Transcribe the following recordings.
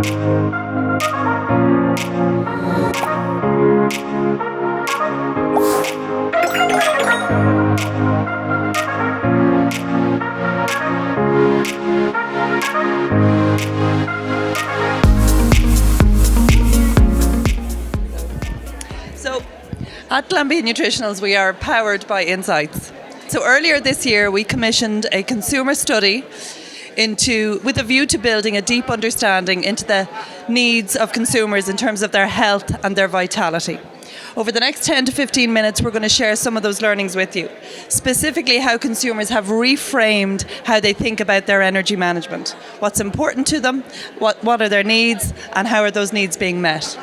At Glanbia Nutritionals, we are powered by insights. So earlier this year, we commissioned a consumer study with a view to building a deep understanding into the needs of consumers in terms of their health and their vitality. Over the next 10 to 15 minutes, we're going to share some of those learnings with you, specifically how consumers have reframed how they think about their energy management, what's important to them, what are their needs, and how are those needs being met.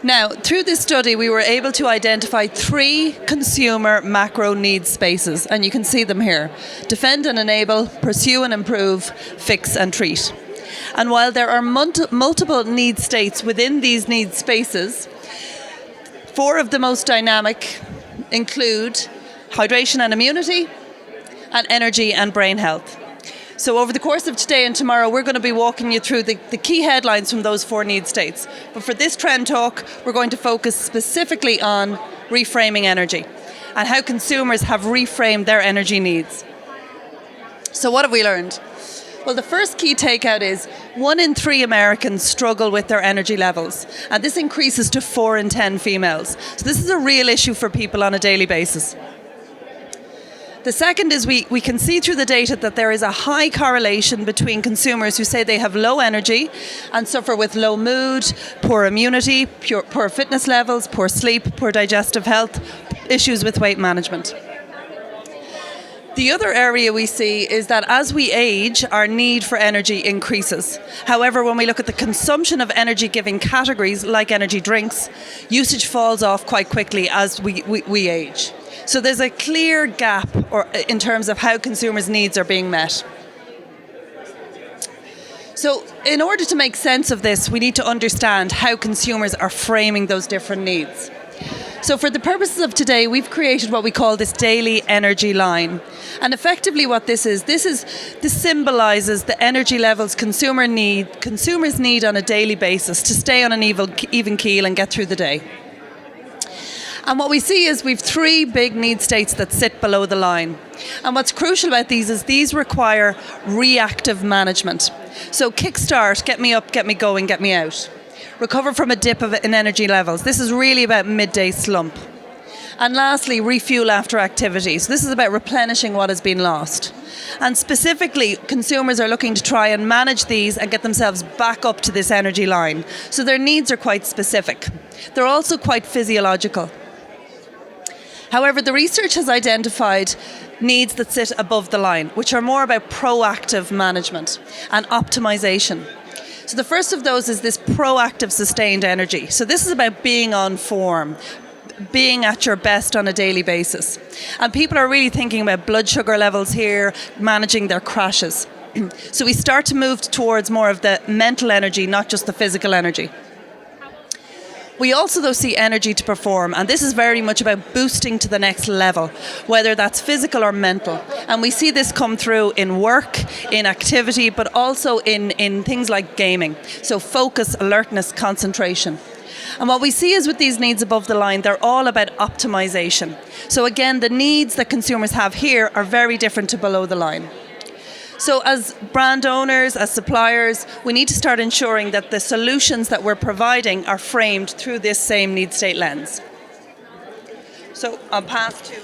Now, through this study, we were able to identify 3 consumer macro needs spaces, and you can see them here. Defend and enable, pursue and improve, fix and treat. And while there are multiple need states within these need spaces, 4 of the most dynamic include hydration and immunity, and energy and brain health. So over the course of today and tomorrow, we're going to be walking you through the key headlines from those 4 need states. But for this trend talk, we're going to focus specifically on reframing energy and how consumers have reframed their energy needs. So what have we learned? Well, the first key takeout is 1 in 3 Americans struggle with their energy levels, and this increases to 4 in 10 females. So this is a real issue for people on a daily basis. The second is we can see through the data that there is a high correlation between consumers who say they have low energy and suffer with low mood, poor immunity, poor fitness levels, poor sleep, poor digestive health, issues with weight management. The other area we see is that as we age, our need for energy increases. However, when we look at the consumption of energy-giving categories like energy drinks, usage falls off quite quickly as we age. So there's a clear gap in terms of how consumers' needs are being met. So in order to make sense of this, we need to understand how consumers are framing those different needs. So for the purposes of today, we've created what we call this daily energy line. And effectively what this symbolizes the energy levels consumers need on a daily basis to stay on an even keel and get through the day. And what we see is we've 3 big need states that sit below the line. And what's crucial about these is these require reactive management. So kickstart, get me up, get me going, get me out. Recover from a dip in energy levels. This is really about midday slump. And lastly, refuel after activity. So this is about replenishing what has been lost. And specifically, consumers are looking to try and manage these and get themselves back up to this energy line. So their needs are quite specific. They're also quite physiological. However, the research has identified needs that sit above the line, which are more about proactive management and optimization. So the first of those is this proactive sustained energy. So this is about being on form, being at your best on a daily basis. And people are really thinking about blood sugar levels here, managing their crashes. So we start to move towards more of the mental energy, not just the physical energy. We also, though, see energy to perform, and this is very much about boosting to the next level, whether that's physical or mental. And we see this come through in work, in activity, but also in things like gaming. So focus, alertness, concentration. And what we see is with these needs above the line, they're all about optimization. So again, the needs that consumers have here are very different to below the line. So as brand owners, as suppliers, we need to start ensuring that the solutions that we're providing are framed through this same need state lens. So I'll pass to...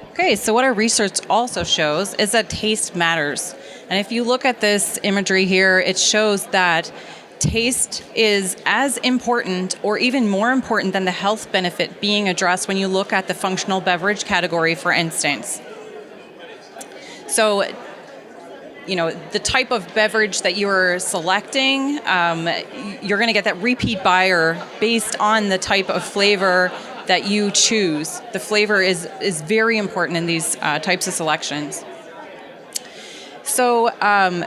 Okay, so what our research also shows is that taste matters. And if you look at this imagery here, it shows that taste is as important or even more important than the health benefit being addressed when you look at the functional beverage category, for instance. So, the type of beverage that you're selecting, you're going to get that repeat buyer based on the type of flavor that you choose. The flavor is very important in these types of selections. So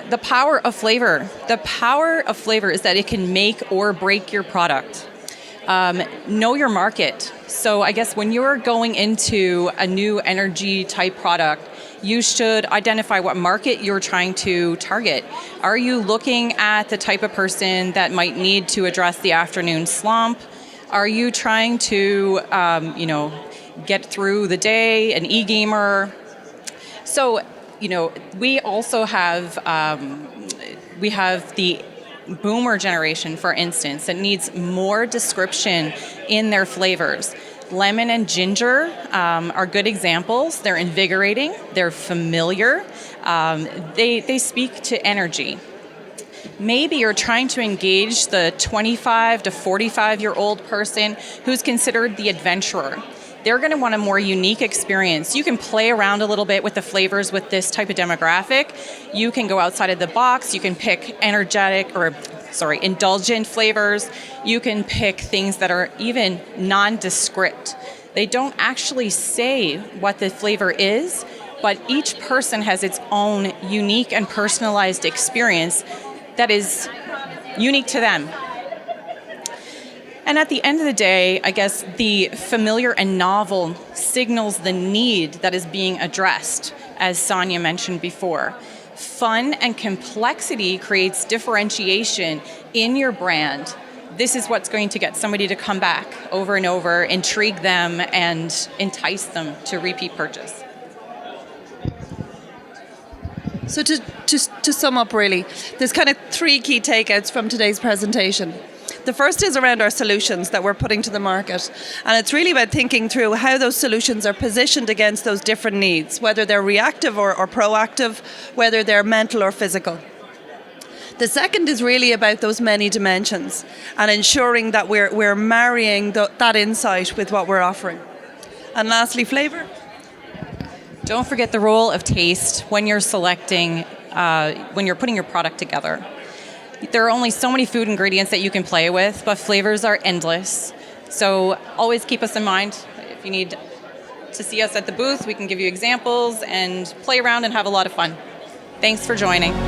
the power of flavor. The power of flavor is that it can make or break your product. Know your market. So I guess when you're going into a new energy type product, You should identify what market you're trying to target. Are you looking at the type of person that might need to address the afternoon slump? Are you trying to, get through the day, an e-gamer? So, we also have the boomer generation, for instance, that needs more description in their flavors. Lemon and ginger are good examples. They're invigorating, they're familiar, they speak to energy. Maybe you're trying to engage the 25 to 45-year-old person who's considered the adventurer. They're going to want a more unique experience. You can play around a little bit with the flavors with this type of demographic. You can go outside of the box. You can pick indulgent flavors. You can pick things that are even nondescript. They don't actually say what the flavor is, but each person has its own unique and personalized experience that is unique to them. And at the end of the day, I guess the familiar and novel signals the need that is being addressed, as Sonja mentioned before. Fun and complexity creates differentiation in your brand. This is what's going to get somebody to come back over and over, intrigue them, and entice them to repeat purchase. So to sum up really, there's kind of three key takeouts from today's presentation. The first is around our solutions that we're putting to the market. And it's really about thinking through how those solutions are positioned against those different needs, whether they're reactive or proactive, whether they're mental or physical. The second is really about those many dimensions and ensuring that we're marrying that insight with what we're offering. And lastly, flavour. Don't forget the role of taste when you're selecting, when you're putting your product together. There are only so many food ingredients that you can play with, but flavors are endless. So always keep us in mind. If you need to see us at the booth, we can give you examples and play around and have a lot of fun. Thanks for joining.